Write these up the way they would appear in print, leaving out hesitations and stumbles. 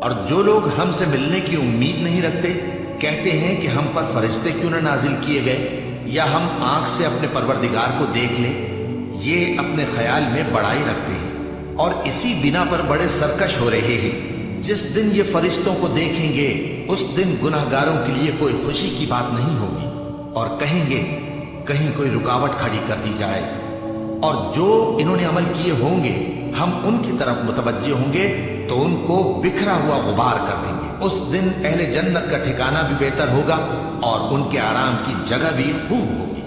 اور جو لوگ ہم سے ملنے کی امید نہیں رکھتے کہتے ہیں کہ ہم پر فرشتے کیوں نہ نازل کیے گئے یا ہم آنکھ سے اپنے پروردگار کو دیکھ لیں، یہ اپنے خیال میں بڑائی رکھتے ہیں اور اسی بنا پر بڑے سرکش ہو رہے ہیں۔ جس دن یہ فرشتوں کو دیکھیں گے اس دن گناہگاروں کے لیے کوئی خوشی کی بات نہیں ہوگی اور کہیں گے کہیں کوئی رکاوٹ کھڑی کر دی جائے، اور جو انہوں نے عمل کیے ہوں گے ہم ان کی طرف متوجہ ہوں گے تو ان کو بکھرا ہوا غبار کر دیں گے۔ اس دن اہل جنت کا ٹھکانہ بھی بہتر ہوگا اور ان کے آرام کی جگہ بھی خوب ہوگی۔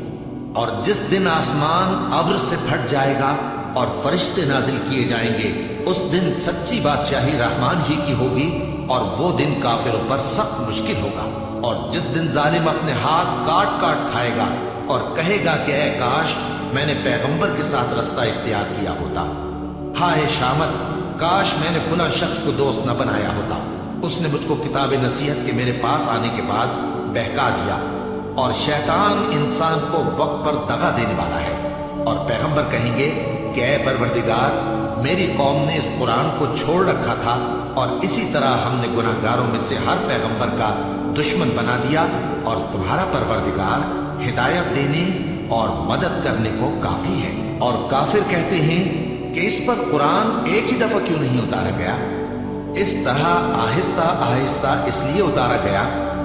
اور جس دن آسمان ابر سے پھٹ جائے گا اور فرشتے نازل کیے جائیں گے اس دن سچی بادشاہی رحمان ہی کی ہوگی اور وہ دن کافروں پر سخت مشکل ہوگا۔ اور جس دن ظالم اپنے ہاتھ کاٹ کاٹ کھائے گا اور کہے گا کہ اے کاش میں نے پیغمبر کے ساتھ رستہ اختیار کیا ہوتا، ہائے شامت کاش میں نے فلاں شخص کو دوست نہ بنایا ہوتا، اس نے مجھ کو کتاب نصیحت کے میرے پاس آنے کے بعد بہکا دیا۔ اور شیطان انسان کو وقت پر دغا دینے والا ہے، اور پیغمبر کہیں گے کہ اے پروردگار میری قوم نے اس قرآن کو چھوڑ رکھا تھا اور اسی طرح ہم نے گناہگاروں میں سے ہر پیغمبر کا دشمن بنا دیا، اور تمہارا پروردگار ہدایت دینے اور مدد کرنے کو کافی ہے۔ اور کافر کہتے ہیں کہ اس پر قرآن ایک ہی دفعہ کیوں نہیں اتارا گیا؟ اس طرح آہستہ آہستہ اس لیے اتارا گیا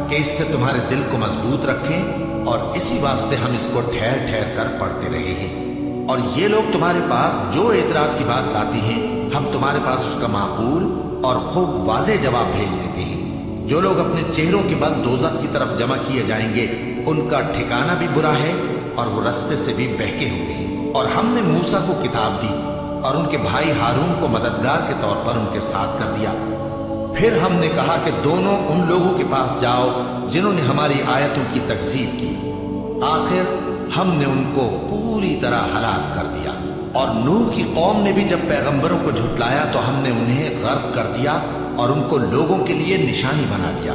کہ اس سے تمہارے دل کو مضبوط رکھیں، اور اسی واسطے ہم اس کو ٹھہر ٹھہر کر پڑھتے رہے ہیں۔ اور یہ لوگ تمہارے پاس جو اعتراض کی بات لاتی ہیں ہم تمہارے پاس اس کا معقول اور خوب واضح جواب بھیج دیتے ہیں۔ جو لوگ اپنے چہروں کے بل دوزخ کی طرف جمع کیے جائیں گے ان کا ٹھکانہ بھی برا ہے اور وہ رستے سے بھی بہکے ہوئے ہیں۔ اور ہم نے موسیٰ کو کتاب دی اور ان کے بھائی ہارون کو مددگار کے طور پر ان کے ساتھ کر دیا۔ پھر ہم نے کہا کہ دونوں ان لوگوں کے پاس جاؤ جنہوں نے ہماری آیتوں کی تکذیب کی، آخر ہم نے ان کو پوری طرح ہلاک کر دیا۔ اور نوح کی قوم نے بھی جب پیغمبروں کو جھٹلایا تو ہم نے انہیں غرق کر دیا اور ان کو لوگوں کے لیے نشانی بنا دیا،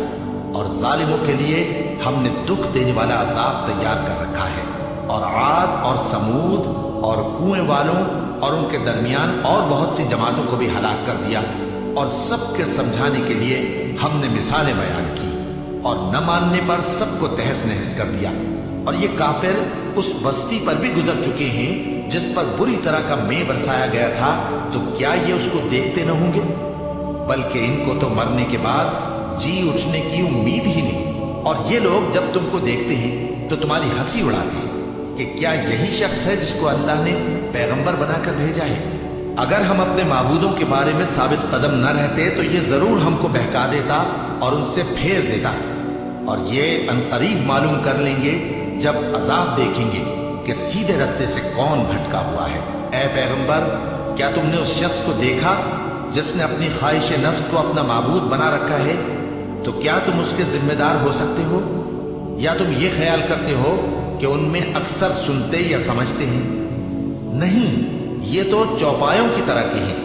اور ظالموں کے لیے ہم نے دکھ دینے والا عذاب تیار کر رکھا ہے۔ اور عاد اور سمود اور کنویں والوں اور ان کے درمیان اور بہت سی جماعتوں کو بھی ہلاک کر دیا، اور سب کے سمجھانے کے لیے ہم نے مثالیں بیان کی، اور نہ ماننے پر سب کو تہس نہس کر دیا۔ اور یہ کافر اس بستی پر بھی گزر چکے ہیں جس پر بری طرح کا مے برسایا گیا تھا، تو کیا یہ اس کو دیکھتے نہ ہوں گے؟ بلکہ ان کو تو مرنے کے بعد جی اٹھنے کی امید ہی نہیں۔ اور یہ لوگ جب تم کو دیکھتے ہیں تو تمہاری ہنسی اڑاتے ہیں کہ کیا یہی شخص ہے جس کو اللہ نے پیغمبر بنا کر بھیجا ہے؟ اگر ہم اپنے معبودوں کے بارے میں ثابت قدم نہ رہتے تو یہ ضرور ہم کو بہکا دیتا اور ان سے پھیر دیتا، اور یہ عنقریب معلوم کر لیں گے جب عذاب دیکھیں گے کہ سیدھے رستے سے کون بھٹکا ہوا ہے۔ اے پیغمبر کیا تم نے اس شخص کو دیکھا جس نے اپنی خواہش نفس کو اپنا معبود بنا رکھا ہے؟ تو کیا تم اس کے ذمہ دار ہو سکتے ہو؟ یا تم یہ خیال کرتے ہو کہ ان میں اکثر سنتے یا سمجھتے ہیں؟ نہیں، یہ تو چوپایوں کی طرح کے ہیں،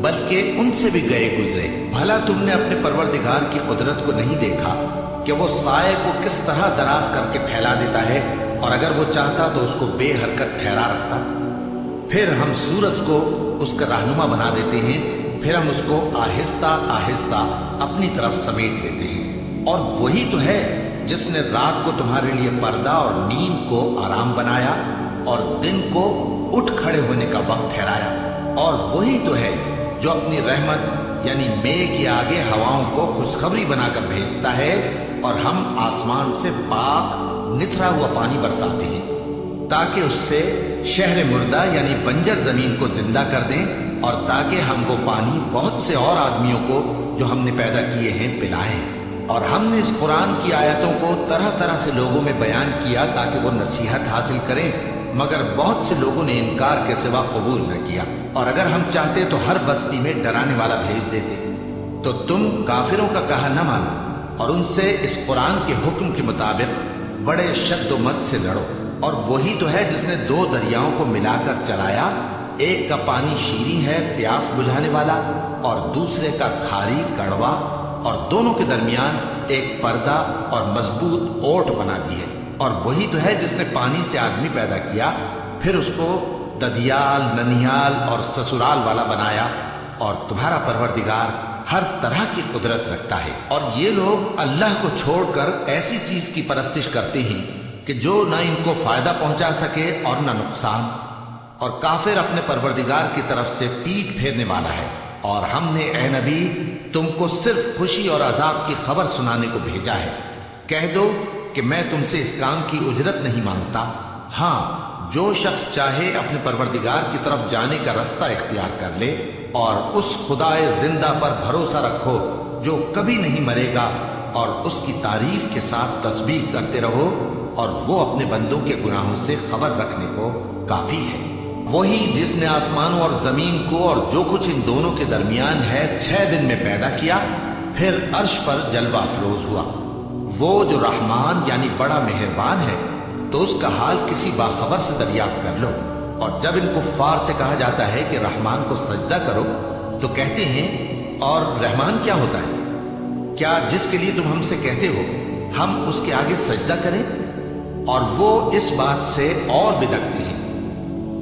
بلکہ ان سے بھی گئے گزرے۔ بھلا تم نے اپنے پروردگار کی قدرت کو نہیں دیکھا کہ وہ سائے کو کس طرح دراز کر کے پھیلا دیتا ہے، اور اگر وہ چاہتا تو اس کو بے حرکت ٹھہرا رکھتا؟ پھر ہم سورج کو اس کا رہنما بنا دیتے ہیں، پھر ہم اس کو آہستہ آہستہ اپنی طرف سمیٹ لیتے ہیں۔ اور وہی تو ہے جس نے رات کو تمہارے لیے پردہ اور نیند کو آرام بنایا اور دن کو اٹھ کھڑے ہونے کا وقت ٹھہرایا۔ اور وہی تو ہے جو اپنی رحمت یعنی مے کے آگے ہواؤں کو خوشخبری بنا کر بھیجتا ہے، اور ہم آسمان سے پاک نتھرا ہوا پانی برساتے ہیں تاکہ اس سے شہر مردہ یعنی بنجر زمین کو زندہ کر دیں، اور تاکہ ہم وہ پانی بہت سے اور آدمیوں کو جو ہم نے پیدا کیے ہیں پلائیں۔ اور ہم نے اس قرآن کی آیتوں کو طرح طرح سے لوگوں میں بیان کیا تاکہ وہ نصیحت حاصل کریں، مگر بہت سے لوگوں نے انکار کے سوا قبول نہ کیا۔ اور اگر ہم چاہتے تو ہر بستی میں ڈرانے والا بھیج دیتے، تو تم کافروں کا کہا نہ مانو اور ان سے اس قرآن کے حکم کے مطابق بڑے شد و مت سے لڑو۔ اور وہی تو ہے جس نے دو دریاؤں کو ملا کر چلایا، ایک کا پانی شیریں ہے پیاس بجھانے والا، اور دوسرے کا کھاری کڑوا، اور دونوں کے درمیان ایک پردہ اور مضبوط اوٹ بنا دی ہے۔ اور وہی تو ہے جس نے پانی سے آدمی پیدا کیا، پھر اس کو ددیال، ننیال اور سسرال والا بنایا، اور تمہارا پروردگار हर तरह की कुदरत रखता है। और ये लोग अल्लाह को छोड़कर ऐसी चीज की परस्तिश करते हैं कि जो न इनको फायदा पहुंचा सके और न नुकसान। और काफिर अपने परवरदिगार की तरफ से पीठ फेरने वाला है। और हमने ए नबी तुमको सिर्फ खुशी और अजाब की खबर सुनाने को भेजा है। कह दो कि मैं तुमसे इस काम की उजरत नहीं मांगता। हाँ, जो शख्स चाहे अपने परवरदिगार की तरफ जाने का रास्ता इख्तियार कर ले और उस खुदाए जिंदा पर भरोसा रखो जो कभी नहीं मरेगा, और उसकी तारीफ के साथ तस्बीह करते रहो, और वो अपने बंदों के गुनाहों से खबर रखने को काफी है। वही जिसने आसमानों और जमीन को और जो कुछ इन दोनों के दरमियान है 6 दिन में पैदा किया, फिर अर्श पर जलवा अफरोज हुआ। वो जो रहमान यानी बड़ा मेहरबान है, तो उसका हाल किसी बाखबर से दरियाफ्त कर लो। और जब इन कुफ्फार से कहा जाता है कि रहमान को सजदा करो, तो कहते हैं और रहमान क्या होता है? क्या जिसके लिए तुम हमसे कहते हो हम उसके आगे सजदा करें? और वो इस बात से और बिदकते हैं।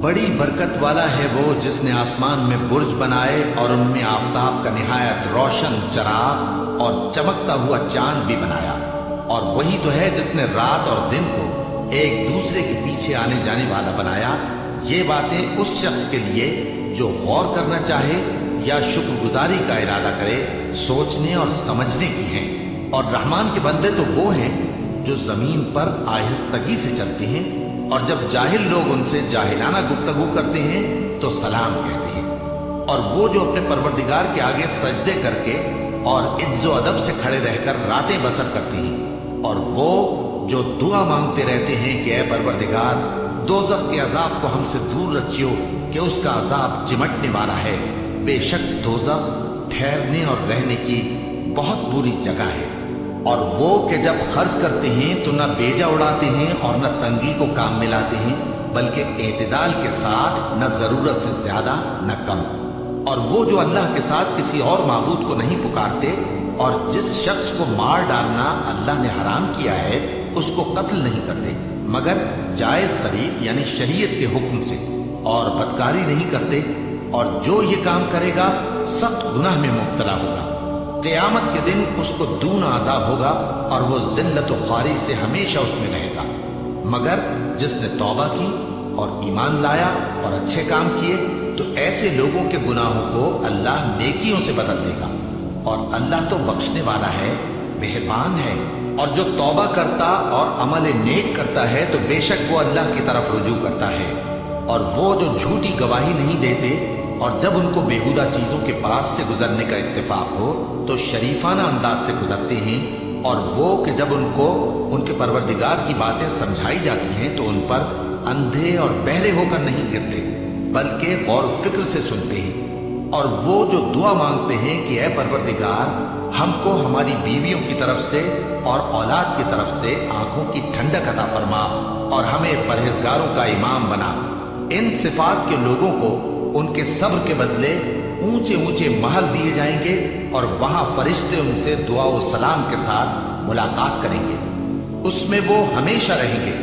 बड़ी बरकत वाला है वो जिसने आसमान में बुर्ज बनाए और उनमें आफताब का निहायत रोशन चराग और चमकता हुआ चांद भी बनाया। और वही तो है जिसने रात और दिन को एक दूसरे के पीछे आने जाने वाला बनाया। ये बातें उस शख्स के लिए जो गौर करना चाहे या शुक्रगुजारी का इरादा करे, सोचने और समझने की हैं। और रहमान के बंदे तो वो हैं जो जमीन पर आहिस्तगी से चलते हैं, और जब जाहिल लोग उनसे जाहिलाना गुफ्तगू करते हैं तो सलाम कहते हैं। और वो जो अपने परवरदिगार के आगे सजदे करके और इज्जो अदब से खड़े रहकर रातें बसर करती हैं। और वो जो दुआ मांगते रहते हैं कि ऐ परवरदिगार, दोज़ख के अजाब को हमसे दूर रखियो कि उसका अजाब चिमटने वाला है। बेशक दोज़ख ठहरने और रहने की बहुत बुरी जगह है। और वो कि जब खर्च करते हैं तो न बेजा उड़ाते हैं और न तंगी को काम में लाते हैं, बल्कि एतदाल के साथ, न जरूरत से ज्यादा न कम। और वो जो अल्लाह के साथ किसी और माबूद को नहीं पुकारते, और जिस शख्स को मार डालना अल्लाह ने हराम किया है उसको कत्ल नहीं करते मगर जायज तरीक यानी शरीयत के हुक्म से, और बदकारी नहीं करते। और जो ये काम करेगा सख्त गुनाह में मुब्तला होगा। क़यामत के दिन उसको दूना अजाब होगा और वो जिल्लत व ख्वारी से हमेशा उसमें रहेगा। मगर जिसने तौबा की और ईमान लाया और अच्छे काम किए, तो ऐसे लोगों के गुनाहों को अल्लाह नेकियों से बदल देगा। और अल्लाह तो बख्शने वाला है, मेहरबान है। और जो तौबा करता और अमल नेक करता है तो बेशक वो अल्लाह की तरफ रुजू करता है। और वो जो झूठी गवाही नहीं देते, और जब उनको बेहुदा चीजों के पास से गुजरने का इत्तेफाक हो तो शरीफाना अंदाज से गुजरते हैं। और वो कि जब उनको उनके परवरदिगार की बातें समझाई जाती हैं तो उन पर अंधे और बहरे होकर नहीं गिरते, बल्कि गौर फिक्र से सुनते हैं। और वो जो दुआ मांगते हैं कि ऐ परवरदिगार, हमको हमारी बीवियों की तरफ से और औलाद की तरफ से आंखों की ठंडक अता फरमा और हमें परहेजगारों का इमाम बना। इन सिफात के लोगों को उनके सब्र के बदले ऊंचे ऊंचे महल दिए जाएंगे, और वहां फरिश्ते उनसे दुआ व सलाम के साथ मुलाकात करेंगे। उसमें वो हमेशा रहेंगे,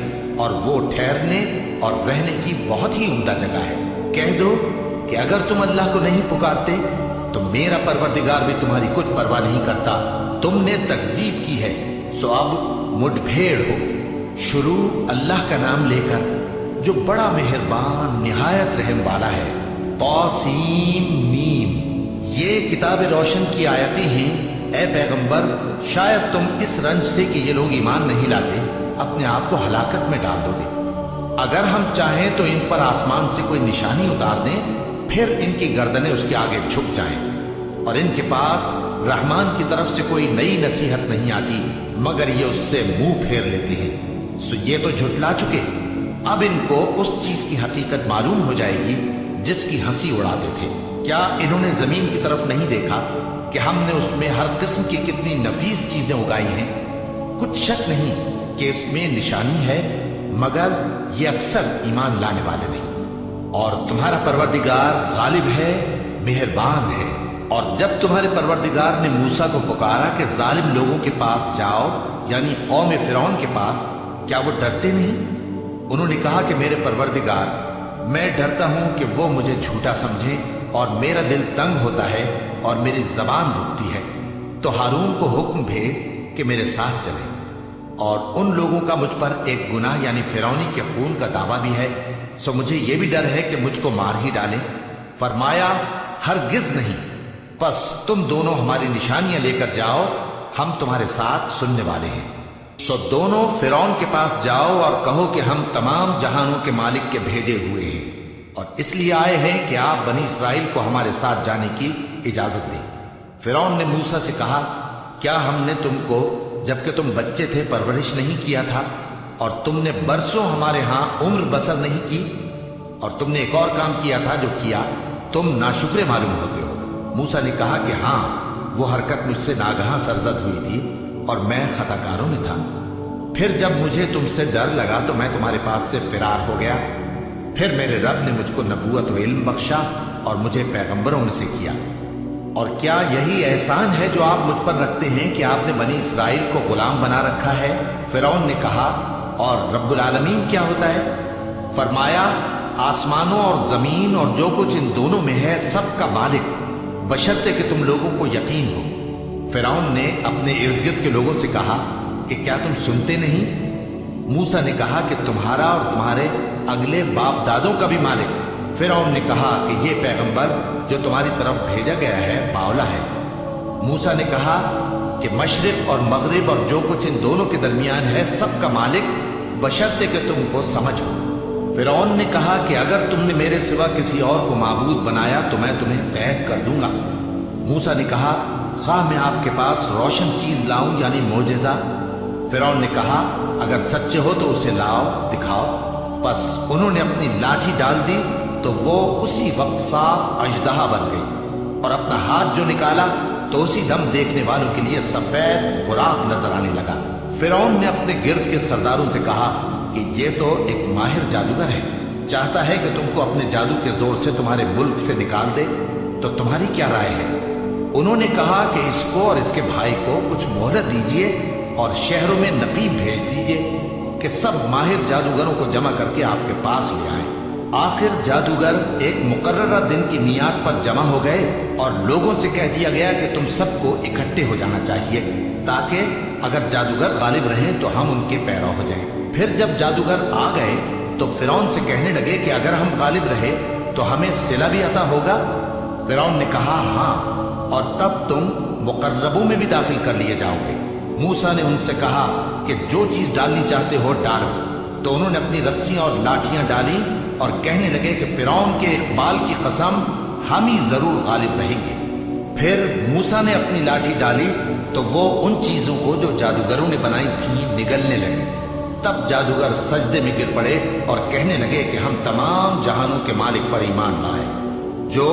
और वो ठहरने और रहने की बहुत ही उम्दा जगह है। कह दो कि अगर तुम अल्लाह को नहीं पुकारते तो मेरा परवरदिगार भी तुम्हारी कुछ परवाह नहीं करता। तुमने तकजीब की है, सो अब मुठभेड़ हो। शुरू अल्लाह का नाम लेकर जो बड़ा मेहरबान निहायत रहम वाला है। तौसीम मीम, ये किताब रोशन की आयतें हैं। ऐ पैगंबर, शायद तुम इस रंज से कि ये लोग ईमान नहीं लाते अपने आप को हलाकत में डाल दोगे। अगर हम चाहें तो इन पर आसमान से कोई निशानी उतार दें, फिर इनकी गर्दनें उसके आगे झुक जाएं, और इनके पास रहमान की तरफ से कोई नई नसीहत नहीं आती मगर ये उससे मुंह फेर लेते हैं। सो ये तो झुटला चुके, अब इनको उस चीज की हकीकत मालूम हो जाएगी जिसकी हंसी उड़ाते थे। क्या इन्होंने जमीन की तरफ नहीं देखा कि हमने उसमें हर किस्म की कितनी नफीस चीजें उगाई हैं? कुछ शक नहीं कि इसमें निशानी है, मगर ये अक्सर ईमान लाने वाले नहीं। और तुम्हारा परवरदिगार गालिब है, मेहरबान है। और जब तुम्हारे परवरदिगार ने मूसा को पुकारा कि जालिम लोगों के पास जाओ, यानी कौम फिरौन के पास, क्या वो डरते नहीं? उन्होंने कहा कि मेरे परवरदिगार, मैं डरता हूं कि वो मुझे झूठा समझे, और मेरा दिल तंग होता है और मेरी जबान रुकती है, तो हारून को हुक्म भेज कि मेरे साथ चले। और उन लोगों का मुझ पर एक गुनाह यानी फिरौनी के खून का दावा भी है, सो मुझे यह भी डर है कि मुझको मार ही डाले। फरमाया, हरगिज नहीं, बस तुम दोनों हमारी निशानियां लेकर जाओ, हम तुम्हारे साथ सुनने वाले हैं। सो दोनों फिरौन के पास जाओ और कहो कि हम तमाम जहानों के मालिक के भेजे हुए हैं और इसलिए आए हैं कि आप बनी इसराइल को हमारे साथ जाने की इजाजत दें। फिरौन ने मूसा से कहा, क्या हमने तुमको जबकि तुम बच्चे थे परवरिश नहीं किया था और तुमने बरसों हमारे यहां उम्र बसर नहीं की? और तुमने एक और काम किया था जो किया तुम नाशुक्रे मालूम होते हो। मूसा ने कहा कि हां, वो हरकत मुझसे नागहां सरजद हुई थी और मैं खताकारों में था। फिर जब मुझे तुमसे डर लगा तो मैं तुम्हारे पास से फिरार हो गया। फिर मेरे रब ने मुझको नबूवत व इल्म बख्शा और मुझे पैगंबरों में से किया। और क्या यही एहसान है जो आप मुझ पर रखते हैं कि आपने बनी इसराइल को गुलाम बना रखा है? फिरौन ने कहा, और रब्बुल आलमीन क्या होता है? फरमाया, आसमानों और जमीन और जो कुछ इन दोनों में है सबका मालिक, बशर्ते कि तुम लोगों को यकीन हो। फिरौन ने अपने इर्द गिर्द के लोगों से कहा कि क्या तुम सुनते नहीं? मूसा ने कहा कि तुम्हारा और तुम्हारे अगले बाप दादों का भी मालिक। फिरौन ने कहा कि ये पैगंबर जो तुम्हारी तरफ भेजा गया है बावला है। मूसा ने कहा कि मशरिक और मगरिब और जो कुछ इन दोनों के दरमियान है सबका मालिक, बशर्ते कि तुमको समझ हो। फिरौन ने कहा कि अगर तुमने मेरे सिवा किसी और को माबूद बनाया तो मैं तुम्हें कैद कर दूंगा। मूसा ने कहा, खा मैं आपके पास रोशन चीज लाऊं यानी मोजेजा? फिरौन ने कहा, अगर सच्चे हो तो उसे लाओ, दिखाओ। बस उन्होंने अपनी लाठी डाल दी तो वो उसी वक्त साफ अजदहा बन गई और अपना हाथ जो निकाला तो उसी दम देखने वालों के लिए सफेद बुराक नजर आने लगा। फिरौन ने अपने गिर्द के सरदारों से कहा कि ये तो एक माहिर जादूगर है, चाहता है कि तुमको अपने जादू के जोर से तुम्हारे मुल्क से निकाल दे, तो तुम्हारी क्या राय है? उन्होंने कहा कि इसको और इसके भाई को कुछ मोहलत दीजिए और शहरों में नकीब भेज दीजिए कि सब माहिर जादूगरों को जमा करके आपके पास ले आए। आखिर जादूगर एक मुकर्ररा दिन की मियाद पर जमा हो गए और लोगों से कह दिया गया कि तुम सबको इकट्ठे हो जाना चाहिए ताकि अगर जादूगर गालिब रहे तो हम उनके पैरों हो जाएं। फिर जब जादूगर आ गए तो फिरौन से कहने लगे कि अगर हम गालिब रहे तो हमें सिला भी अता होगा? फिरौन ने कहा, हां, और तब तुम मुकर्रबों में भी दाखिल कर लिए जाओगे। मूसा ने उनसे कहा कि जो चीज डालनी चाहते हो डालो। तो उन्होंने अपनी रस्सियां और लाठियां डाली और कहने लगे कि फिरौन के इकबाल की कसम, हम ही जरूर गालिब रहेंगे। फिर मूसा ने अपनी लाठी डाली तो वो उन चीजों को जो जादूगरों ने बनाई थी निगलने लगे। तब जादूगर सजदे में गिर पड़े और कहने लगे कि हम तमाम जहानों के मालिक पर ईमान लाए जो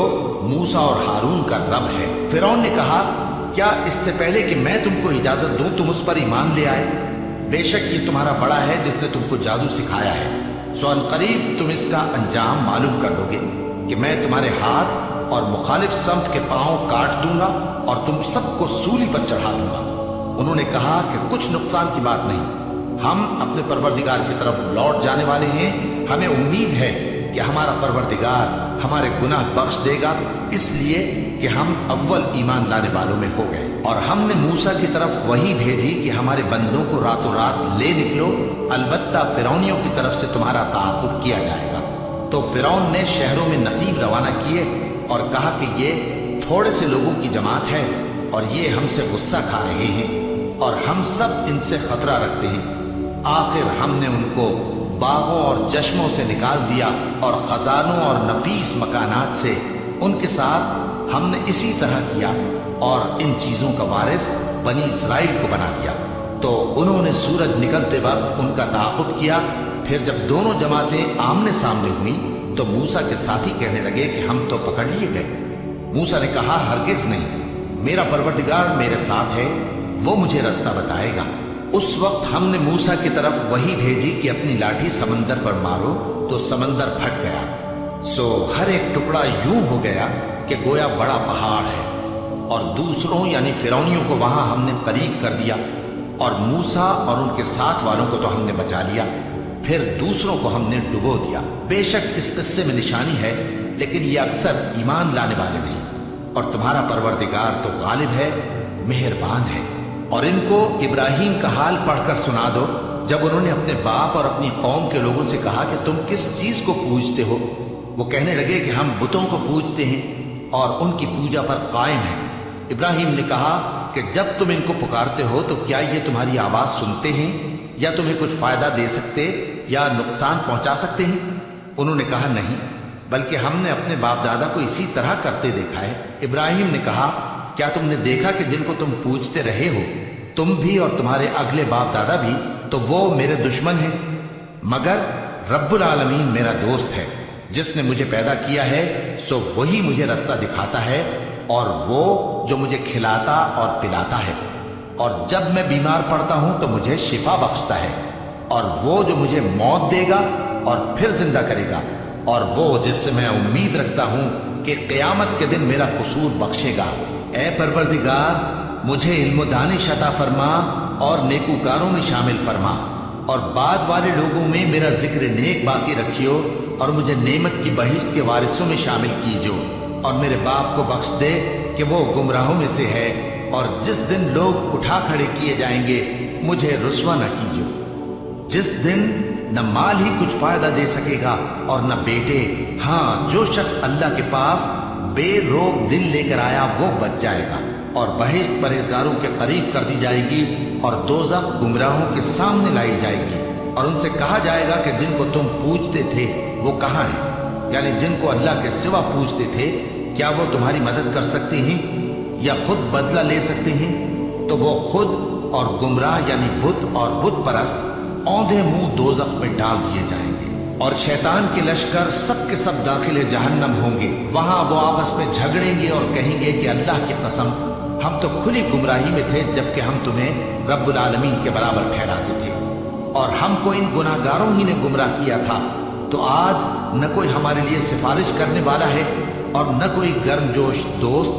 मूसा और हारून का रब है। फिरौन ने कहा, क्या इससे पहले कि मैं तुमको इजाजत दूं तुम उस पर ईमान ले आए? बेशक ये तुम्हारा बड़ा है जिसने तुमको जादू सिखाया है, सो अनकरीब तुम इसका अंजाम मालूम कर लोगे कि मैं तुम्हारे हाथ और मुखालिफ समत के पांव काट दूंगा और तुम सबको सूली पर चढ़ा दूंगा। उन्होंने कहा कि कुछ नुकसान की बात नहीं, हम अपने परवरदिगार की तरफ लौट जाने वाले हैं। हमें उम्मीद है कि हमारा परवरदिगार हमारे गुनाह बख्श देगा, इसलिए कि हम अव्वल ईमान लाने वालों में हो गए। और हमने मूसा की तरफ वही भेजी कि हमारे बंदों को रातों रात ले निकलो, अलबत्ता फिरौनियों की तरफ से तुम्हारा ताक़ुब किया जाएगा। तो फिरौन ने शहरों में नकीब रवाना किए और कहा कि ये थोड़े से लोगों की जमात है और ये हमसे गुस्सा खा रहे हैं और हम सब इनसे खतरा रखते हैं। आखिर हमने उनको बागों और चश्मों से निकाल दिया और खजानों और नफीस मकानात से उनके साथ हमने इसी तरह किया और इन चीजों का वारिस बनी इसराइल को बना दिया। तो उन्होंने सूरज निकलते वक्त उनका ताक़ुब किया। फिर जब दोनों जमातें आमने सामने हुई तो मूसा के साथी कहने लगे कि हम तो पकड़ लिए गए। मूसा ने कहा, हरगिज नहीं, मेरा परवरदिगार मेरे साथ है, वो मुझे रास्ता बताएगा। उस वक्त हमने मूसा की तरफ वही भेजी कि अपनी लाठी समंदर पर मारो, तो समंदर फट गया। सो हर एक टुकड़ा यूं हो गया कि गोया बड़ा पहाड़ है और दूसरों यानी फिरौनियों को वहां हमने करीब कर दिया और मूसा और उनके साथ वालों को तो हमने बचा लिया, फिर दूसरों को हमने डुबो दिया। बेशक इस किस्से में निशानी है, लेकिन ये अक्सर ईमान लाने वाले नहीं। और तुम्हारा परवरदिगार तो गालिब है, मेहरबान है। और इनको इब्राहिम का हाल पढ़कर सुना दो जब उन्होंने अपने बाप और अपनी कौम के लोगों से कहा कि तुम किस चीज को पूजते हो। वो कहने लगे कि हम बुतों को पूजते हैं और उनकी पूजा पर कायम हैं। इब्राहिम ने कहा कि जब तुम इनको पुकारते हो तो क्या ये तुम्हारी आवाज सुनते हैं या तुम्हें कुछ फायदा दे सकते या नुकसान पहुंचा सकते हैं? उन्होंने कहा नहीं, बल्कि हमने अपने बाप दादा को इसी तरह करते देखा है। इब्राहिम ने कहा, क्या तुमने देखा कि जिनको तुम पूजते रहे हो, तुम भी और तुम्हारे अगले बाप दादा भी, तो वो मेरे दुश्मन हैं, मगर रब्बुल आलमीन मेरा दोस्त है। जिसने मुझे पैदा किया है सो वही मुझे रास्ता दिखाता है, और वो जो मुझे खिलाता और पिलाता है, और जब मैं बीमार पड़ता हूं तो मुझे शिफा बख्शता है, और वो जो मुझे मौत देगा और फिर जिंदा करेगा, और वो जिससे मैं उम्मीद रखता हूं कि क़यामत के दिन मेरा कसूर बख्शेगा। ऐ परवरदिगार, मुझे इल्म दानिश अता फरमा और नेकूकारों में शामिल फरमा, और बाद वाले लोगों में मेरा जिक्र नेक बाकी रखियो, और मुझे नेमत की बहिश्त के वारिसों में शामिल कीजो, और मेरे बाप को बख्श दे कि वो गुमराहों में से है, और जिस दिन लोग उठा खड़े किए जाएंगे मुझे रुस्वा न कीजो, जिस दिन न माल ही कुछ फायदा दे सकेगा और न बेटे। हाँ, जो शख्स अल्लाह के पास बेरोग दिल लेकर आया वो बच जाएगा, और बहिश्त परहेजगारों के करीब कर दी जाएगी, और दोज़ख गुमराहों के सामने लाई जाएगी, और उनसे कहा जाएगा कि जिनको तुम पूजते थे वो कहाँ हैं, यानी जिनको अल्लाह के सिवा पूजते थे, क्या वो तुम्हारी मदद कर सकते हैं या खुद बदला ले सकते हैं? तो वो खुद और गुमराह यानी बुत और बुत परस्त औंधे मुंह दोज़ख में डाल दिए जाएंगे, और शैतान के लश्कर सब के सब दाखिले जहन्नम होंगे। वहां वो आपस में झगड़ेंगे और कहेंगे कि अल्लाह की कसम, हम तो खुली गुमराही में थे जबकि हम तुम्हें रब्बुल आलमीन के बराबर ठहराते थे, और हमको इन गुनाहगारों ही ने गुमराह किया था। तो आज न कोई हमारे लिए सिफारिश करने वाला है और न कोई गर्मजोश दोस्त।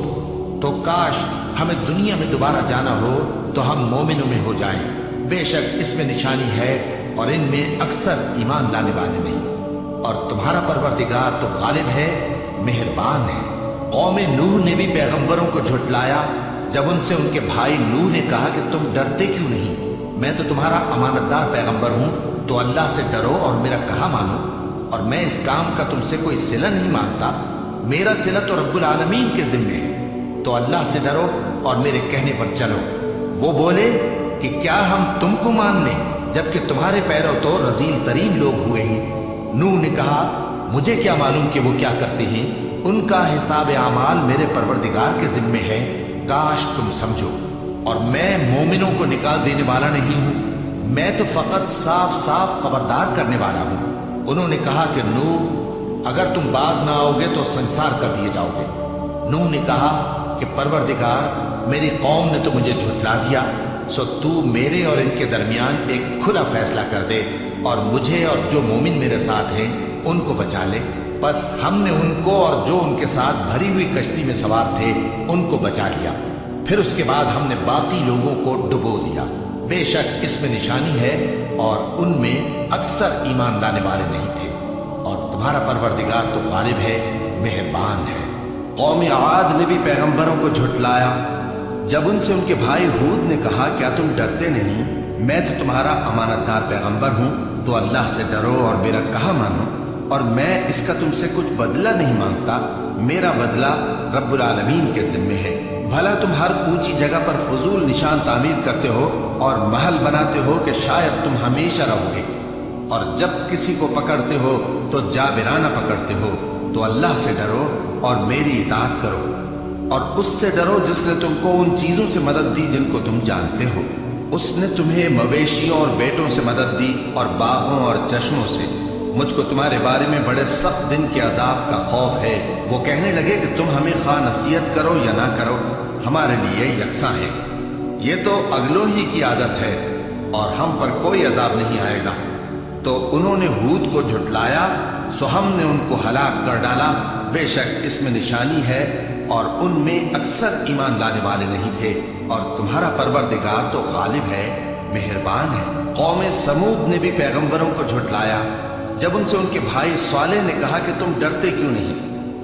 तो काश हमें दुनिया में दोबारा जाना हो तो हम मोमिनों में हो जाएं। बेशक इसमें निशानी है और इनमें अक्सर ईमान लाने वाले नहीं। और तुम्हारा परवरदिगार तो गालिब है, मेहरबान है। कौम नूह ने भी पैगंबरों को झुटलाया जब उनसे उनके भाई नूह ने कहा कि तुम डरते क्यों नहीं, मैं तो तुम्हारा अमानतदार पैगंबर हूं, तो अल्लाह से डरो और मेरा कहा मानो, और मैं इस काम का तुमसे कोई सिला नहीं मांगता, मेरा सिला तो रब्बुल आलमीन के जिम्मे है, तो अल्लाह से डरो और मेरे कहने पर चलो। वो बोले कि क्या हम तुमको मान लें जबकि तुम्हारे पैरों तो रजील तरीन लोग हुए हैं। नूह ने कहा, मुझे क्या मालूम कि वो क्या करते हैं, उनका हिसाब आमाल मेरे परवरदिगार के जिम्मे है, काश तुम समझो। और मैं मोमिनों को निकाल देने वाला नहीं हूं, मैं तो फकत साफ साफ खबरदार करने वाला हूं। उन्होंने कहा कि नूह, अगर तुम बाज ना आओगे तो संसार कर दिए जाओगे। नूह ने कहा कि परवरदिगार, मेरी कौम ने तो मुझे झुठला दिया, सो तू मेरे और इनके दरमियान एक खुला फैसला कर दे, और मुझे और जो मोमिन मेरे साथ हैं उनको बचा ले। बस हमने उनको और जो उनके साथ भरी हुई कश्ती में सवार थे उनको बचा लिया, फिर उसके बाद हमने बाकी लोगों को डुबो दिया। बेशक इसमें निशानी है और उनमें अक्सर ईमान लाने वाले नहीं थे, और तुम्हारा परवरदिगार तो गालिब है, मेहरबान है। कौम आद ने भी पैगंबरों को झुटलाया जब उनसे उनके भाई हूद ने कहा, क्या तुम डरते नहीं, मैं तो तुम्हारा अमानतदार पैगंबर हूं, तो अल्लाह से डरो और मेरा कहा मानो, और मैं इसका तुमसे कुछ बदला नहीं मांगता, मेरा बदला रब्बुल आलमीन के जिम्मे है। भला तुम हर ऊंची जगह पर फजूल निशान तामीर करते हो और महल बनाते हो कि शायद तुम हमेशा रहोगे, और जब किसी को पकड़ते हो तो जाबिराना पकड़ते हो, तो अल्लाह से डरो और मेरी इताअत करो, और उससे डरो जिसने तुमको उन चीजों से मदद दी जिनको तुम जानते हो। उसने तुम्हें मवेशियों और बेटों से मदद दी और बागों और चश्मों से। मुझको तुम्हारे बारे में बड़े सख्त दिन के अजाब का खौफ है। वो कहने लगे कि तुम हमें खा नसीहत करो या ना करो, हमारे लिए यकसा है, ये तो अगलों ही की आदत है और हम पर कोई अजाब नहीं आएगा। तो उन्होंने हूद को झुटलाया, सो हमने उनको हलाक कर डाला। बेशक इसमें निशानी है और उनमें अक्सर ईमान लाने वाले नहीं थे, और तुम्हारा परवरदिगार तो गालिब है, मेहरबान है। कौम समूद ने भी पैगंबरों को झुटलाया जब उनसे उनके भाई सालेह ने कहा कि तुम डरते क्यों नहीं,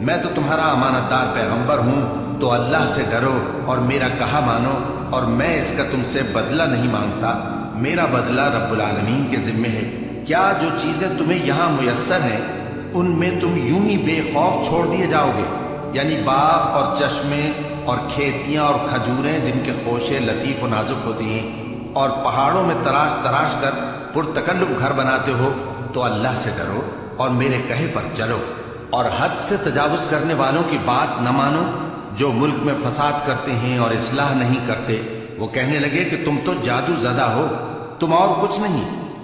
मैं तो तुम्हारा अमानतदार पैगंबर हूं, تو اللہ سے ڈرو اور میرا کہا مانو، اور میں اس کا تم سے بدلہ نہیں مانگتا، میرا بدلہ رب العالمین کے ذمے ہے۔ کیا جو چیزیں تمہیں یہاں میسر ہیں ان میں تم یوں ہی بے خوف چھوڑ دیے جاؤ گے؟ یعنی باغ اور چشمے اور کھیتیاں اور کھجوریں جن کے خوشے لطیف و نازک ہوتی ہیں، اور پہاڑوں میں تراش تراش کر پرتکلف گھر بناتے ہو، تو اللہ سے ڈرو اور میرے کہے پر چلو، اور حد سے تجاوز کرنے والوں کی بات نہ مانو جو ملک میں فساد کرتے ہیں اور اصلاح نہیں کرتے۔ وہ کہنے لگے کہ تم تو جادو زدہ ہو، تم اور کچھ نہیں،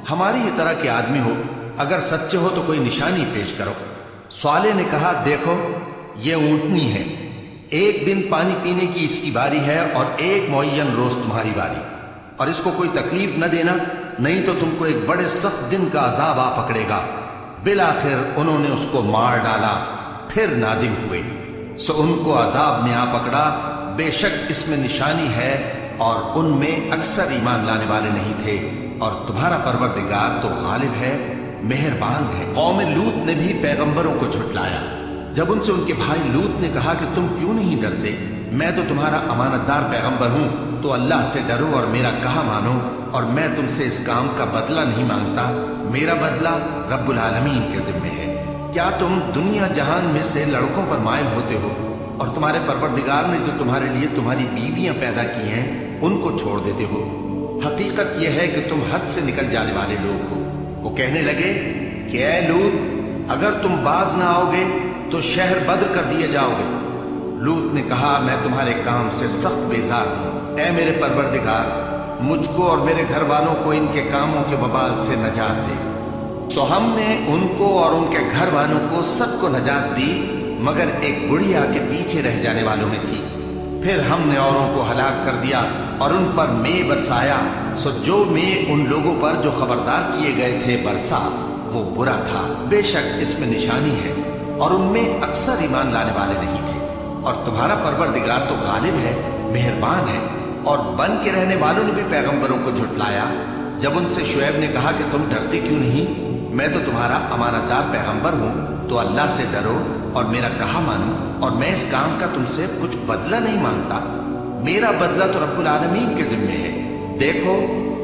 ہماری ہی طرح کے آدمی ہو، اگر سچے ہو تو کوئی نشانی پیش کرو۔ صالح نے کہا دیکھو یہ اونٹنی ہے، ایک دن پانی پینے کی اس کی باری ہے اور ایک معین روز تمہاری باری، اور اس کو کوئی تکلیف نہ دینا، نہیں تو تم کو ایک بڑے سخت دن کا عذاب آ پکڑے گا۔ بالآخر انہوں نے اس کو مار ڈالا، پھر نادم ہوئے، سو ان کو عذاب نے آ پکڑا، بے شک اس میں نشانی ہے اور ان میں اکثر ایمان لانے والے نہیں تھے، اور تمہارا پروردگار تو غالب ہے، مہربان ہے۔ قوم لوط نے بھی پیغمبروں کو جھٹلایا، جب ان سے ان کے بھائی لوط نے کہا کہ تم کیوں نہیں ڈرتے، میں تو تمہارا امانت دار پیغمبر ہوں، تو اللہ سے ڈرو اور میرا کہا مانو، اور میں تم سے اس کام کا بدلہ نہیں مانگتا، میرا بدلہ رب العالمین کے ذمے ہے۔ کیا تم دنیا جہان میں سے لڑکوں پر مائل ہوتے ہو، اور تمہارے پروردگار نے جو تمہارے لیے تمہاری بیویاں پیدا کی ہیں ان کو چھوڑ دیتے ہو؟ حقیقت یہ ہے کہ تم حد سے نکل جانے والے لوگ ہو۔ وہ کہنے لگے کہ اے لوط، اگر تم باز نہ آؤ گے تو شہر بدر کر دیے جاؤ گے۔ لوط نے کہا میں تمہارے کام سے سخت بیزار ہوں، اے میرے پروردگار مجھ کو اور میرے گھر والوں کو ان کے کاموں کے وبال سے نجات دے۔ سو ہم نے ان کو اور ان کے گھر والوں کو سب کو نجات دی، مگر ایک بڑھیا کے پیچھے رہ جانے والوں میں تھی۔ پھر ہم نے اوروں کو ہلاک کر دیا اور ان پر مے برسایا، سو جو مے ان لوگوں پر جو خبردار کیے گئے تھے برسا، وہ برا تھا۔ بے شک اس میں نشانی ہے، اور ان میں اکثر ایمان لانے والے نہیں تھے، اور تمہارا پروردگار تو غالب ہے، مہربان ہے۔ اور بن کے رہنے والوں نے بھی پیغمبروں کو جھٹلایا، جب ان سے شعیب نے کہا کہ تم ڈرتے کیوں نہیں، میں تو تمہارا امانت دار پیغمبر ہوں، تو اللہ سے ڈرو اور میرا کہا مانو، اور میں اس کام کا تم سے کچھ بدلہ نہیں مانگتا، میرا بدلہ تو رب العالمین کے ذمے ہے۔ دیکھو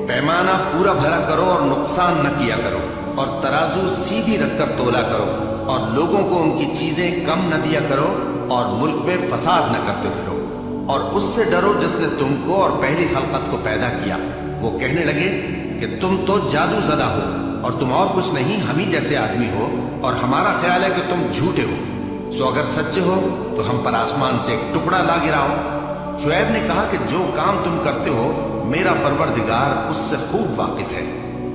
پیمانہ پورا بھرا کرو اور نقصان نہ کیا کرو، اور ترازو سیدھی رکھ کر تولا کرو، اور لوگوں کو ان کی چیزیں کم نہ دیا کرو، اور ملک میں فساد نہ کرتے پھرو، اور اس سے ڈرو جس نے تم کو اور پہلی خلقت کو پیدا کیا۔ وہ کہنے لگے کہ تم تو جادو زدہ ہو، اور تم اور کچھ نہیں، ہم ہی جیسے آدمی ہو، اور ہمارا خیال ہے کہ تم جھوٹے ہو، سو اگر سچے ہو تو ہم پر آسمان سے ایک ٹکڑا لا گراؤ۔ شعیب نے کہا کہ جو کام تم کرتے ہو میرا پروردگار اس سے خوب واقف ہے۔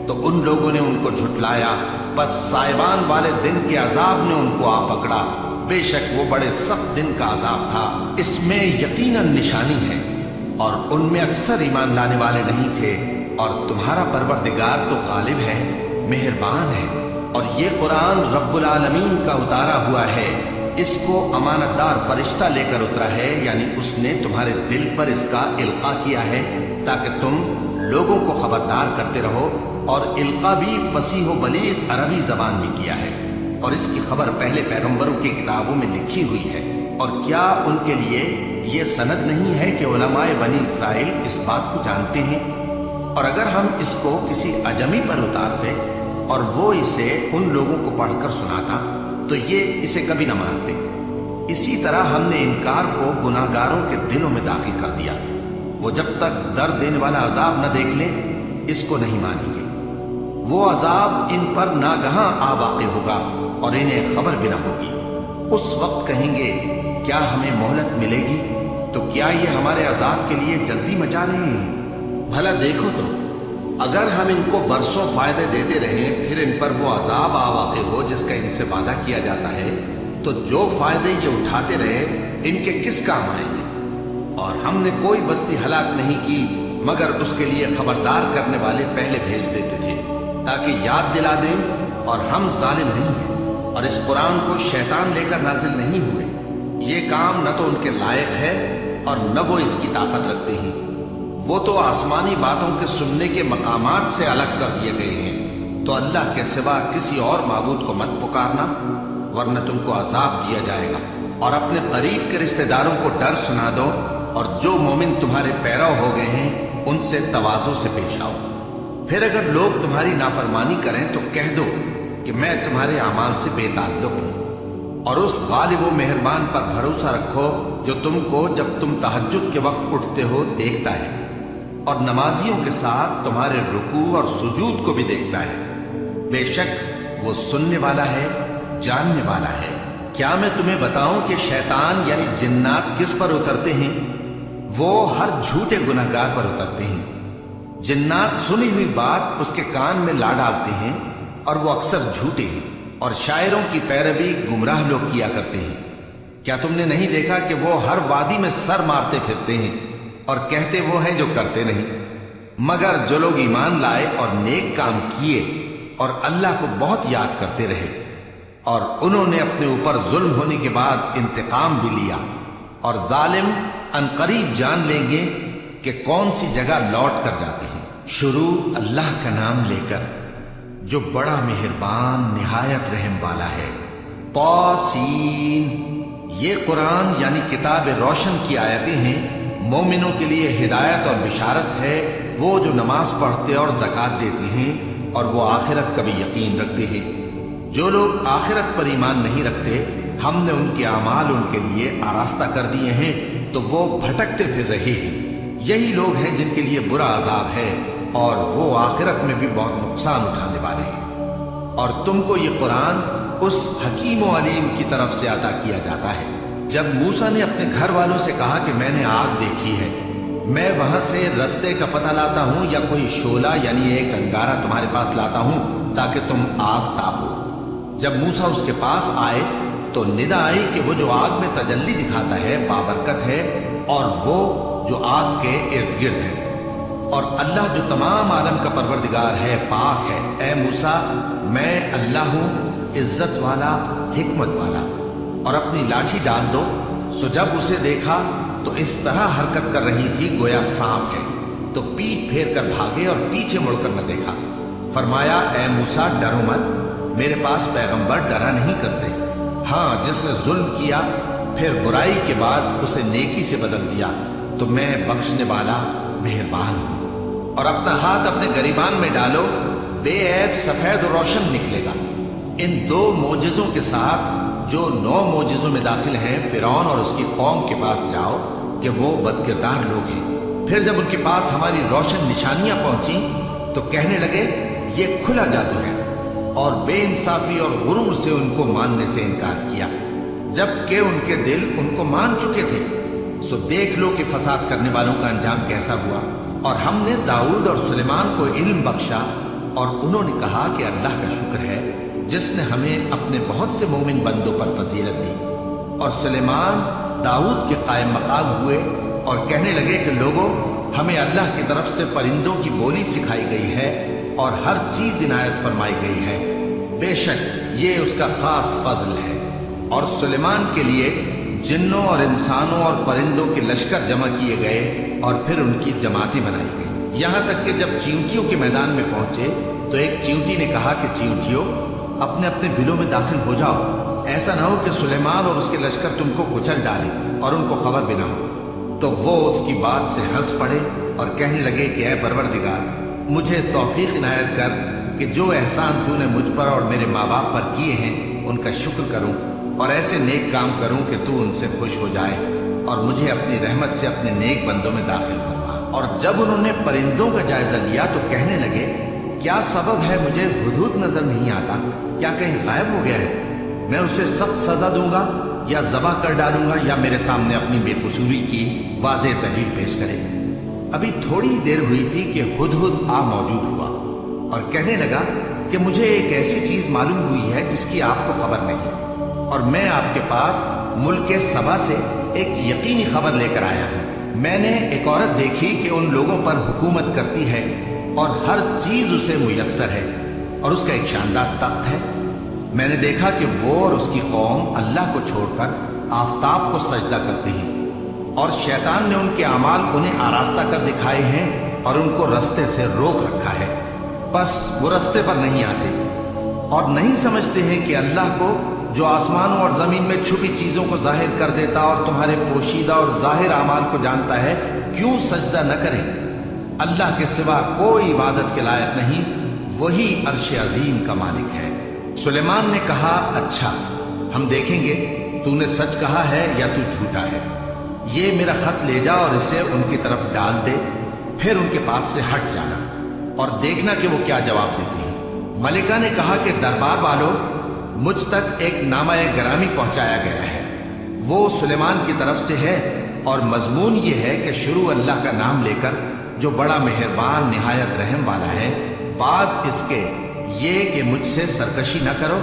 تو ان لوگوں نے ان کو جھٹلایا، بس سائبان والے دن کے عذاب نے ان کو آ پکڑا، بے شک وہ بڑے سخت دن کا عذاب تھا، اس میں یقیناً نشانی ہے، اور ان میں اکثر ایمان لانے والے نہیں تھے، اور تمہارا پروردگار تو غالب ہے، مہربان ہے۔ اور یہ قرآن رب العالمین کا اتارا ہوا ہے، اس کو امانت دار فرشتہ لے کر اترا ہے، یعنی اس نے تمہارے دل پر اس کا القاء کیا ہے تاکہ تم لوگوں کو خبردار کرتے رہو، اور القاء بھی فصیح و بلیغ عربی زبان میں کیا ہے، اور اس کی خبر پہلے پیغمبروں کی کتابوں میں لکھی ہوئی ہے۔ اور کیا ان کے لیے یہ سند نہیں ہے کہ علماء بنی اسرائیل اس بات کو جانتے ہیں؟ اور اگر ہم اس کو کسی اجمی پر اتارتے اور وہ اسے ان لوگوں کو پڑھ کر سناتا تو یہ اسے کبھی نہ مانتے۔ اسی طرح ہم نے انکار کو گناہگاروں کے دلوں میں داخل کر دیا، وہ جب تک درد دینے والا عذاب نہ دیکھ لیں اس کو نہیں مانیں گے۔ وہ عذاب ان پر ناگہاں آ واقع ہوگا اور انہیں خبر بھی نہ ہوگی۔ اس وقت کہیں گے کیا ہمیں مہلت ملے گی؟ تو کیا یہ ہمارے عذاب کے لیے جلدی مچا رہے ہیں؟ بھلا دیکھو تو اگر ہم ان کو برسوں فائدے دیتے رہیں پھر ان پر وہ عذاب آ واقع ہو جس کا ان سے وعدہ کیا جاتا ہے، تو جو فائدے یہ اٹھاتے رہے ان کے کس کام آئیں گے؟ اور ہم نے کوئی بستی ہلاک نہیں کی مگر اس کے لیے خبردار کرنے والے پہلے بھیج دیتے تھے تاکہ یاد دلا دیں، اور ہم ظالم نہیں ہیں، اور اس قرآن کو شیطان لے کر نازل نہیں ہوئے۔ یہ کام نہ تو ان کے لائق ہے اور نہ وہ اس کی طاقت رکھتے ہیں، وہ تو آسمانی باتوں کے سننے کے مقامات سے الگ کر دیے گئے ہیں۔ تو اللہ کے سوا کسی اور معبود کو مت پکارنا ورنہ تم کو عذاب دیا جائے گا۔ और अपने करीब के रिश्तेदारों को डर सुना दो, और जो मोमिन तुम्हारे पैरव हो गए हैं उनसे तवाज़ो से पेश आओ। फिर अगर लोग तुम्हारी नाफरमानी करें तो कह दो कि मैं तुम्हारे अमाल से बेताल्लुक हूं, और उस गालिब व मेहरबान पर भरोसा रखो जो तुमको जब तुम तहज्जुद के वक्त उठते हो देखता है, और नमाजियों के साथ तुम्हारे रुकू और सुजूद को भी देखता है। बेशक वो सुनने वाला है, जानने वाला है। क्या मैं तुम्हें बताऊं कि शैतान यानी जिन्नात किस पर उतरते हैं? वो हर झूठे गुनहगार पर उतरते हैं। जिन्नात सुनी हुई बात उसके कान में ला डालते हैं, और वो अक्सर झूठे हैं, और शायरों की पैरवी गुमराह लोग किया करते हैं। क्या तुमने नहीं देखा कि वो हर वादी में सर मारते फिरते हैं और कहते वो हैं जो करते नहीं? मगर जो लोग ईमान लाए और नेक काम किए और अल्लाह को बहुत याद करते रहे, और उन्होंने अपने ऊपर जुल्म होने के बाद इंतकाम भी लिया, और जालिम अनकरीब जान लेंगे कि कौन सी जगह लौट कर जाते हैं। शुरू अल्लाह का नाम लेकर जो बड़ा मेहरबान निहायत रहम वाला है। तौसीन, ये कुरान यानी किताब रोशन की आयतें हैं। मोमिनों के लिए हिदायत और बिशारत है, वो जो नमाज पढ़ते और ज़कात देते हैं, और वो आखिरत का भी यकीन रखते हैं। जो लोग आखिरत पर ईमान नहीं रखते, हमने उनके अमाल उनके लिए आरास्ता कर दिए हैं, तो वो भटकते फिर रहे हैं। यही लोग हैं जिनके लिए बुरा अजाब है, और वो आखिरत में भी बहुत नुकसान उठाने वाले हैं। और तुमको ये कुरान उस हकीम व अलीम की तरफ से अता किया जाता है। जब मूसा ने अपने घर वालों से कहा कि मैंने आग देखी है, मैं वहां से रस्ते का पता लाता हूं या कोई शोला यानी एक अंगारा तुम्हारे पास लाता हूं ताकि तुम आग तापो। जब मूसा उसके पास आए तो निदा आई कि वो जो आग में तजल्ली दिखाता है बाबरकत है, और वो जो आग के इर्द गिर्द है, और अल्लाह जो तमाम आलम का परवरदिगार है, पाक है। ए मूसा, मैं अल्लाह हूं, इज्जत वाला, हिकमत वाला, और अपनी लाठी डाल दो। सो जब उसे देखा तो इस तरह हरकत कर रही थी गोया सांप है, तो पीठ फेर कर भागे और पीछे मुड़कर न देखा। फरमाया, ए मूसा, डरो मत, मेरे पास पैगंबर डरा नहीं करते। हाँ, जिसने जुल्म किया फिर बुराई के बाद उसे नेकी से बदल दिया, तो मैं बख्शने वाला मेहरबान हूं। और अपना हाथ अपने गरीबान में डालो, बेऐब सफेद और रोशन निकलेगा। इन दो मोजिजों के साथ जो 9 मोजिजों में दाखिल हैं, फिरौन और उसकी कौम के पास जाओ कि वो बदकिरदार लोग हैं। फिर जब उनके पास हमारी रोशन निशानियां पहुंची तो कहने लगे ये खुला जादू है, और बेइंसाफी और गुरूर से उनको मानने से इनकार किया, जबकि उनके दिल उनको मान चुके थे। सो देख लो कि फसाद करने वालों का अंजाम कैसा हुआ। और हमने दाऊद और सुलेमान को इल्म बख्शा, और उन्होंने कहा कि अल्लाह का शुक्र है जिसने हमें अपने बहुत से मोमिन बंदों पर फजीलत दी। और सुलेमान दाऊद के कायम मकाम हुए और कहने लगे कि लोगों, हमें अल्लाह की तरफ से परिंदों की बोली सिखाई गई है और हर चीज इनायत फरमाई गई है। बेशक ये उसका खास फजल है। और सुलेमान के लिए जिन्नों और इंसानों और परिंदों के लश्कर जमा किए गए और फिर उनकी जमातें बनाई गई। यहां तक कि जब चींटियों के मैदान में पहुंचे तो एक चींटी ने कहा कि चींटियों, अपने अपने बिलों में दाखिल हो जाओ, ऐसा ना हो कि सुलेमान और उसके लश्कर तुमको कुचल डाले और उनको खबर भी ना हो। तो वो उसकी बात से हंस पड़े और कहने लगे कि ऐ परवरदिगार, मुझे तौफीक इनायत कर कि जो एहसान तूने मुझ पर और मेरे माँ बाप पर किए हैं उनका शुक्र करूं और ऐसे नेक काम करूं कि तू उनसे खुश हो जाए और मुझे अपनी रहमत से अपने नेक बंदों में दाखिल फरमा। और जब उन्होंने परिंदों का जायजा लिया तो कहने लगे, क्या सबब है मुझे हुदहुद नजर नहीं आता? क्या कहीं गायब हो गया है? मैं उसे सख्त सजा दूंगा या जबा कर डालूंगा या मेरे सामने अपनी बेकसूरी की वाज़ेह दलील पेश करे। अभी थोड़ी ही देर हुई थी कि हुदहुद आ मौजूद हुआ और कहने लगा कि मुझे एक ऐसी चीज मालूम हुई है जिसकी आपको खबर नहीं, और मैं आपके पास मुल्क सबा से एक यकीनी खबर लेकर आया हूं। मैंने एक औरत देखी कि उन लोगों पर हुकूमत करती है और हर चीज उसे मुयस्सर है और उसका एक शानदार तख्त है। मैंने देखा कि वो और उसकी कौम अल्लाह को छोड़कर आफताब को सजदा करते हैं और शैतान ने उनके अमाल उन्हें आरास्ता कर दिखाए हैं और उनको रस्ते से रोक रखा है। बस वो रस्ते पर नहीं आते और नहीं समझते हैं कि अल्लाह को जो आसमानों और जमीन में छुपी चीजों को जाहिर कर देता और तुम्हारे पोशीदा और जाहिर आमाल को जानता है, क्यों सजदा न करें? अल्लाह के सिवा कोई इबादत के लायक नहीं, वही अर्श अजीम का मालिक है। सुलेमान ने कहा, अच्छा, हम देखेंगे तूने सच कहा है या तू झूठा है। ये मेरा खत ले जा और इसे उनकी तरफ डाल दे, फिर उनके पास से हट जाना और देखना कि वो क्या जवाब देती है। मलिका ने कहा कि दरबार वालों, मुझ तक एक नामा गरामी पहुंचाया गया है, वो सुलेमान की तरफ से है और मजमून ये है कि शुरू अल्लाह का नाम लेकर जो बड़ा मेहरबान निहायत रहम वाला है, बाद इसके ये कि मुझसे सरकशी न करो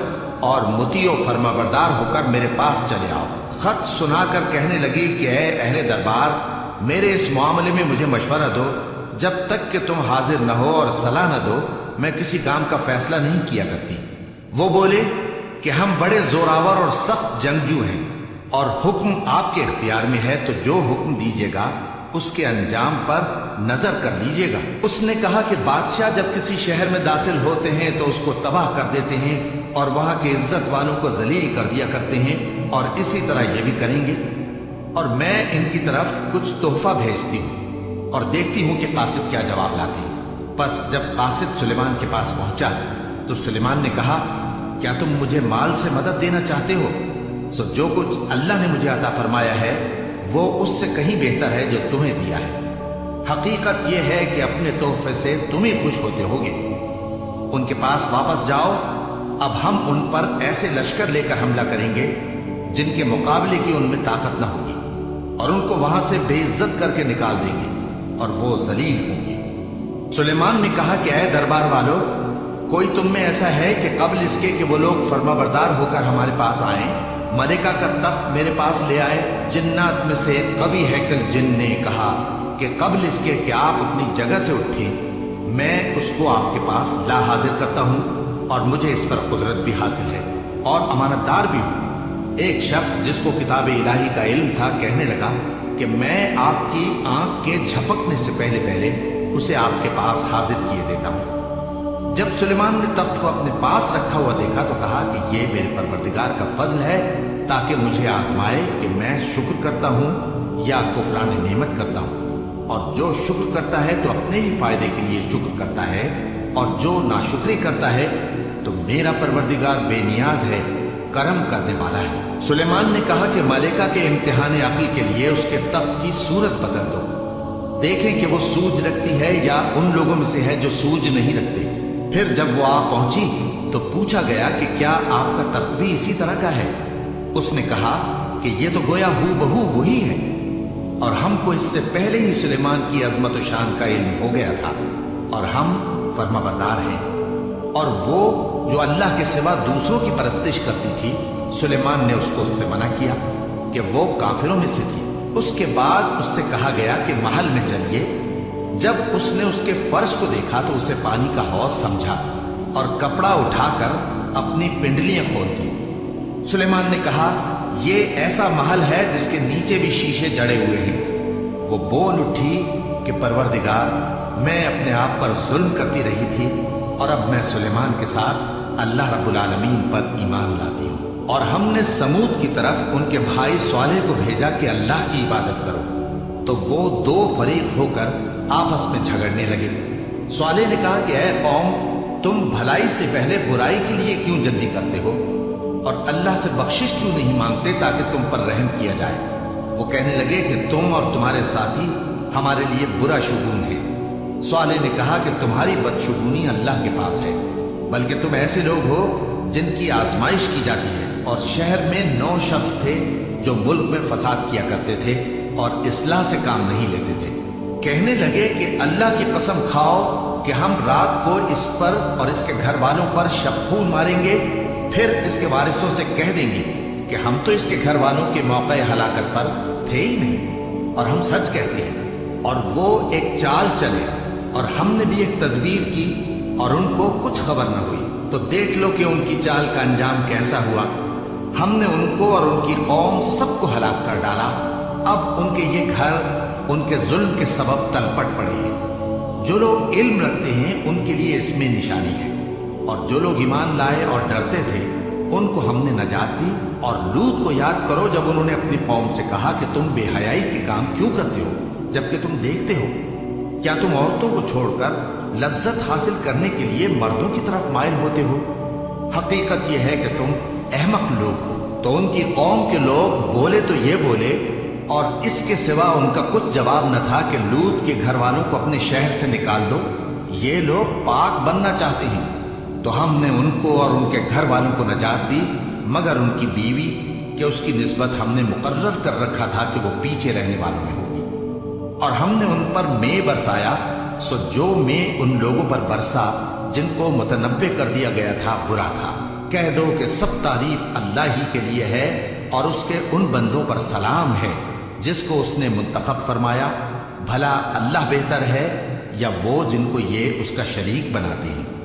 और मुतियो फरमाबरदार होकर मेरे पास चले आओ। खत सुनाकर कहने लगी कि ऐ अहले दरबार, मेरे इस मामले में मुझे मशवरा दो। जब तक कि तुम हाजिर न हो और सलाह न दो, मैं किसी काम का फैसला नहीं किया करती। वो बोले कि हम बड़े जोरावर और सख्त जंगजू हैं और हुक्म आपके इख्तियार में है, तो जो हुक्म दीजिएगा उसके अंजाम पर नजर कर लीजिएगा। उसने कहा कि बादशाह जब किसी शहर में दाखिल होते हैं तो उसको तबाह कर देते हैं और वहां के इज्जत वालों को जलील कर दिया करते हैं, और इसी तरह ये भी करेंगे। और मैं इनकी तरफ कुछ तोहफा भेजती हूं और देखती हूं कि कासिद क्या जवाब लाते हैं। बस जब कासिद सुलेमान के पास पहुंचा तो सुलेमान ने कहा, क्या तुम मुझे माल से मदद देना चाहते हो? सो जो कुछ अल्लाह ने मुझे अता फरमाया है वो उससे कहीं बेहतर है जो तुम्हें दिया है। हकीकत यह है कि अपने तोहफे से तुम ही खुश होते होगे। उनके पास वापस जाओ, अब हम उन पर ऐसे लश्कर लेकर हमला करेंगे जिनके मुकाबले की उनमें ताकत न होगी, और उनको वहां से बेइज्जत करके निकाल देंगे और वो जलील होंगे। सुलेमान ने कहा कि ऐ दरबार वालों, कोई तुम में ऐसा है कि कब्ल इसके कि वो लोग फरमाबरदार होकर हमारे पास आए, मलिका का तख्त मेरे पास ले आए? जिन्नात में से कवि हैकल जिन ने कहा कि कब्ल इसके कि आप अपनी जगह से उठे, मैं उसको आपके पास ला हाजिर करता हूं और मुझे इस पर कुदरत भी हासिल है और अमानतदार भी हूं। एक शख्स जिसको किताब इलाही का इल्म था कहने लगा कि मैं आपकी आंख के झपकने से पहले पहले उसे आपके पास हाजिर किए देता हूं। जब सुलेमान ने तख्त को अपने पास रखा हुआ देखा तो कहा कि ये मेरे परवरदिगार का फजल है, ताकि मुझे आजमाए कि मैं शुक्र करता हूं या कुफरान नेमत करता हूं। और जो शुक्र करता है तो अपने ही फायदे के लिए शुक्र करता है, और जो नाशुक्री करता है तो मेरा परवरदिगार बेनियाज है, करम करने वाला है। सुलेमान ने कहा कि मलिका के इम्तिहान अक्ल के लिए उसके तख्त की सूरत बदल दो, देखें कि वो सूझ रखती है या उन लोगों में से है जो सूझ नहीं रखते। फिर जब वो आ पहुंची तो पूछा गया कि क्या आपका तख्त भी इसी तरह का है? उसने कहा कि ये तो गोया हूबहू वही है, और हमको इससे पहले ही सुलेमान की अजमत और शान का इल्म हो गया था, और हम फरमाबरदार हैं। और वो जो अल्लाह के सिवा दूसरों की परस्तिश करती थी, सुलेमान ने उसको उससे मना किया कि वो काफिरों में से थी। उसके बाद उससे कहा गया कि महल में चलिए। जब उसने उसके फर्श को देखा तो उसे पानी का हौज समझा और कपड़ा उठाकर अपनी पिंडलियां खोल दी। सुलेमान ने कहा, ये ऐसा महल है जिसके नीचे भी शीशे जड़े हुए हैं। वो बोल उठी कि परवरदिगार, मैं अपने आप पर जुल्म करती रही थी और अब मैं सुलेमान के साथ अल्लाह रब्बुल आलमीन पर ईमान लाती हूँ। और हमने समूद की तरफ उनके भाई स्वालेह को भेजा कि अल्लाह की इबादत करो, तो वो दो फरीक होकर आपस में झगड़ने लगे। स्वालेह ने कहा कि ऐ कौम, तुम भलाई से पहले बुराई के लिए क्यों जल्दी करते हो और अल्लाह से बख्शिश क्यों नहीं मांगते ताकि तुम पर रहम किया जाए? वो कहने लगे कि तुम और तुम्हारे साथी हमारे लिए बुरा शुगून है। स्वालेह ने कहा कि तुम्हारी बदशुगूनी अल्लाह के पास है, बल्कि तुम ऐसे लोग हो जिनकी आजमाइश की जाती है। और शहर में 9 शख्स थे जो मुल्क में फसाद किया करते थे और इस्लाह से काम नहीं लेते थे। कहने लगे कि अल्लाह की कसम खाओ कि हम रात को इस पर और इसके घर वालों पर शबखून मारेंगे, फिर इसके वारिसों से कह देंगे कि हम तो इसके घर वालों के मौके हलाकत पर थे ही नहीं और हम सच कहते हैं। और वो एक चाल चले और हमने भी एक तदबीर की और उनको कुछ खबर न हुई, तो देख लो कि उनकी चाल का अंजाम कैसा हुआ। हमने उनको और उनकी कौम सबको हलाक कर डाला। अब उनके ये घर उनके जुल्म के सबब तलपट पड़े हैं। जो लोग इल्म रखते हैं उनके लिए इसमें निशानी है, और जो लोग ईमान लाए और डरते थे उनको हमने नजात दी। और लूत को याद करो जब उन्होंने अपनी कौम से कहा कि तुम बेहयाई के काम क्यों करते हो जबकि तुम देखते हो? क्या तुम औरतों को छोड़कर लज्जत हासिल करने के लिए मर्दों की तरफ माइल होते हो? हकीकत यह है कि तुम अहमक लोग हो। तो उनकी कौम के लोग बोले तो ये बोले, और इसके सिवा उनका कुछ जवाब न था कि लूत के घर वालों को अपने शहर से निकाल दो, ये लोग पाक बनना चाहते हैं। तो हमने उनको और उनके घर वालों को नजात दी, मगर उनकी बीवी कि उसकी निस्बत हमने मुकर्रर कर रखा था कि वो पीछे रहने वालों में होगी। और हमने उन पर मे बरसाया, सो जो मे उन लोगों पर बरसा जिनको मुतनब्बे कर दिया गया था बुरा था। कह दो कि सब तारीफ अल्लाह ही के लिए है और उसके उन बंदों पर सलाम है जिसको उसने मुंतखब फरमाया। भला अल्लाह बेहतर है या वो जिनको ये उसका शरीक बनाते हैं।